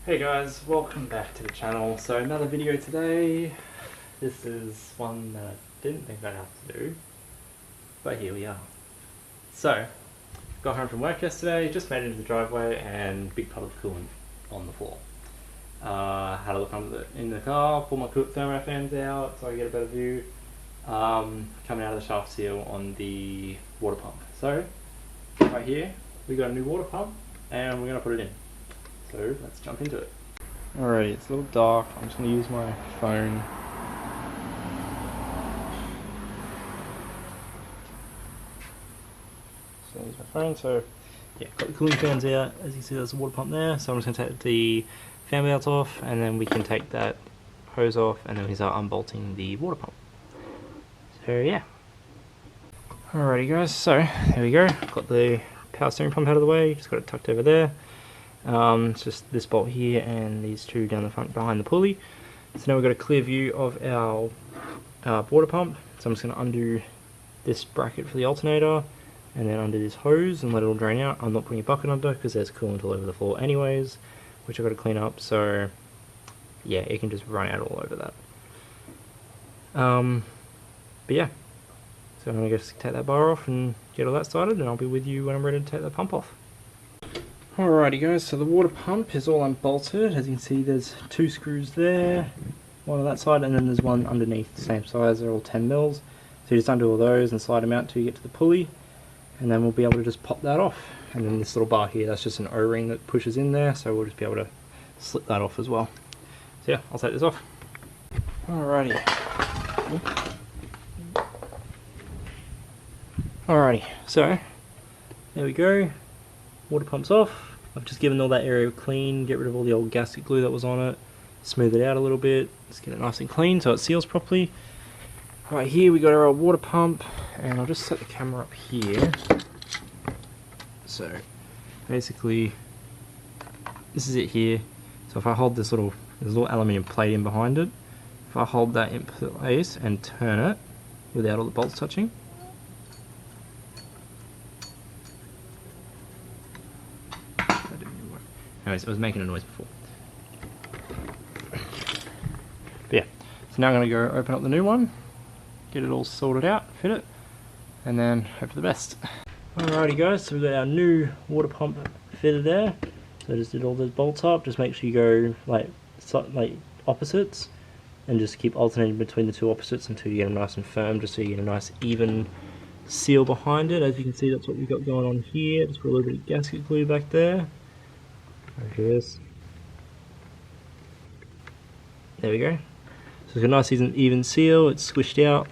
Hey guys, welcome back to the channel. So another video today. This is one that I didn't think I'd have to do, but here we are. So, got home from work yesterday, just made it into the driveway and big puddle of coolant on the floor. Had a look in the car, pull my thermo fans out so I get a better view. Coming out of the shaft seal on the water pump. So, right here, we got a new water pump and we're going to put it in. So let's jump into it. Alrighty, it's a little dark. I'm just going to use my phone. So use my phone. So yeah, got the cooling fans out. As you can see, there's a water pump there. So I'm just going to take the fan belts off, and then we can take that hose off, and then we start unbolting the water pump. So yeah. Alrighty guys, so there we go. Got the power steering pump out of the way. Just got it tucked over there. It's just this bolt here and these two down the front behind the pulley. So now we've got a clear view of our water pump. So I'm just going to undo this bracket for the alternator and then undo this hose and let it all drain out. I'm not putting a bucket under because there's coolant all over the floor anyways, which I've got to clean up. So yeah, it can just run out all over that. But yeah, so I'm going to just take that bar off and get all that started, and I'll be with you when I'm ready to take the pump off. Alrighty guys, so the water pump is all unbolted. As you can see, there's two screws there, one on that side, and then there's one underneath the same size. They're all 10 mils. So you just undo all those and slide them out until you get to the pulley, and then we'll be able to just pop that off. And then this little bar here, that's just an O-ring that pushes in there, so we'll just be able to slip that off as well. So yeah, I'll take this off. Alrighty. Alrighty, so there we go. Water pump's off. I've just given all that area clean, get rid of all the old gasket glue that was on it, smooth it out a little bit, just get it nice and clean so it seals properly. Right here we got our old water pump, and I'll just set the camera up here. So basically this is it here. So if I hold this there's a little aluminium plate in behind it. If I hold that in place and turn it without all the bolts touching, anyways, it was making a noise before. But yeah, so now I'm going to go open up the new one, get it all sorted out, fit it, and then hope for the best. Alrighty guys, so we've got our new water pump fitted there. So I just did all those bolts up. Just make sure you go like opposites, and just keep alternating between the two opposites until you get them nice and firm, just so you get a nice even seal behind it. As you can see, that's what we've got going on here. Just put a little bit of gasket glue back there. There we go. So it's got a nice even seal, it's squished out.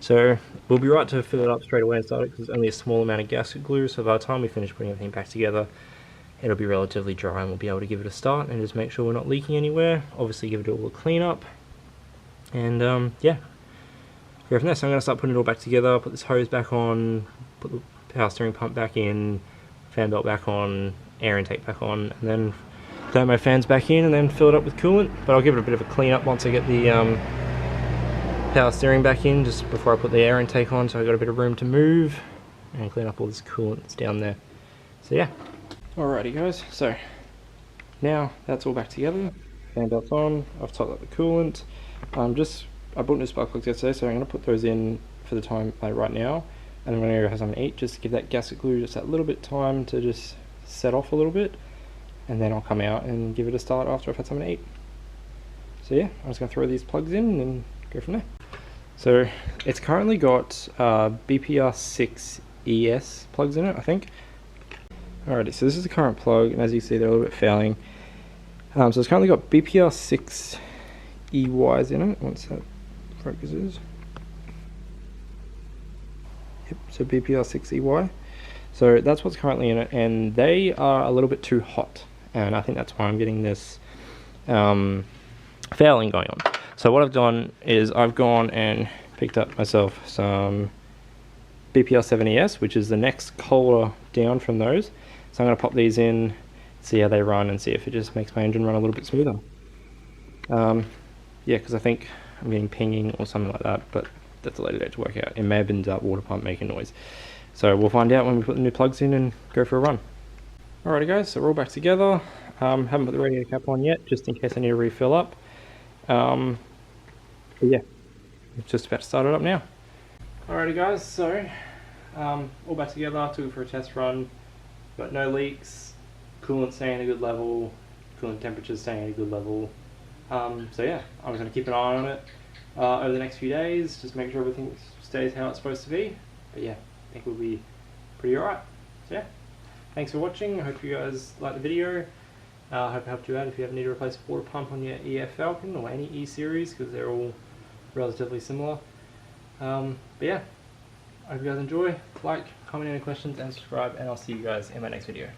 So we'll be right to fill it up straight away and start it because it's only a small amount of gasket glue, so by the time we finish putting everything back together, it'll be relatively dry and we'll be able to give it a start and just make sure we're not leaking anywhere. Obviously give it all a clean up, and yeah, go from there. So I'm going to start putting it all back together, put this hose back on, put the power steering pump back in, fan belt back on, air intake back on, and then throw my fans back in and then fill it up with coolant. But I'll give it a bit of a clean up once I get the power steering back in, just before I put the air intake on, so I've got a bit of room to move and clean up all this coolant that's down there. So yeah. Alrighty guys, so now that's all back together, fan belt's on, I've topped up the coolant. I bought new spark plugs yesterday, so I'm going to put those in for the time right now, and then when I go have something to eat, just give that gasket glue just that little bit of time to just set off a little bit, and then I'll come out and give it a start after I've had something to eat. So yeah, I'm just going to throw these plugs in and go from there. So it's currently got BPR6 ES plugs in it, I think. Alrighty, so this is the current plug, and as you can see they're a little bit failing. So it's currently got BPR6 EYs in it, once that focuses. Yep, so BPR6 EY. So that's what's currently in it, and they are a little bit too hot, and I think that's why I'm getting this fouling going on. So what I've done is I've gone and picked up myself some BPR7 ES, which is the next color down from those. So I'm going to pop these in, see how they run, and see if it just makes my engine run a little bit smoother. Yeah, because I think I'm getting pinging or something like that, but that's a later date to work out. It may have been that water pump making noise. So we'll find out when we put the new plugs in and go for a run. Alrighty guys, so we're all back together. Haven't put the radiator cap on yet, just in case I need to refill up. But yeah, just about to start it up now. Alrighty guys, so all back together, took it for a test run, got no leaks, coolant staying at a good level, coolant temperature staying at a good level. So yeah, I'm just going to keep an eye on it over the next few days, just make sure everything stays how it's supposed to be. But yeah, I think we'll be pretty alright. So yeah, thanks for watching, I hope you guys liked the video. I hope it helped you out if you ever need to replace a water pump on your EF Falcon or any E-Series, because they're all relatively similar. But yeah, I hope you guys enjoy, like, comment any questions and subscribe, and I'll see you guys in my next video.